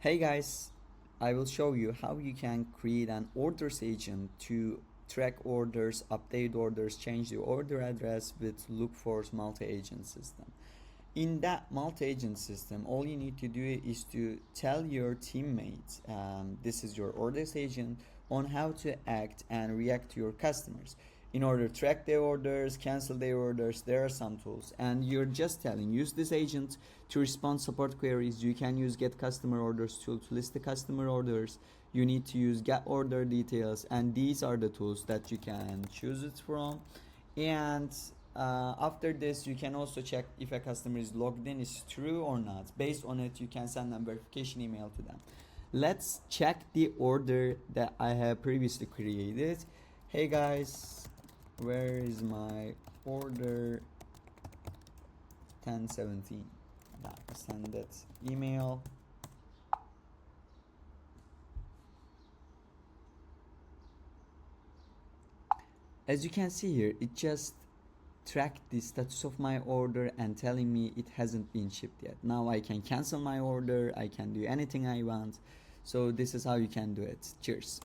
Hey guys, I will show you how you can create an orders agent to track orders, update orders, change the order address with lookfor's multi-agent system. In that multi-agent system, all you need to do is to tell your teammates, this is your orders agent, on how to act and react to your customers. In order to track their orders, cancel their orders, there are some tools, and you're just telling use this agent to respond support queries. You can use get customer orders tool to list the customer orders. You need to use get order details, and these are the tools that you can choose it from. And after this, you can also check if a customer is logged in is true or not. Based on it, you can send a verification email to them. Let's check the order that I have previously created. Hey guys, where is my order 1017? Send that email. As you can see here, it just tracked the status of my order and telling me it hasn't been shipped yet. Now I can cancel my order, I can do anything I want. So this is how you can do it. Cheers.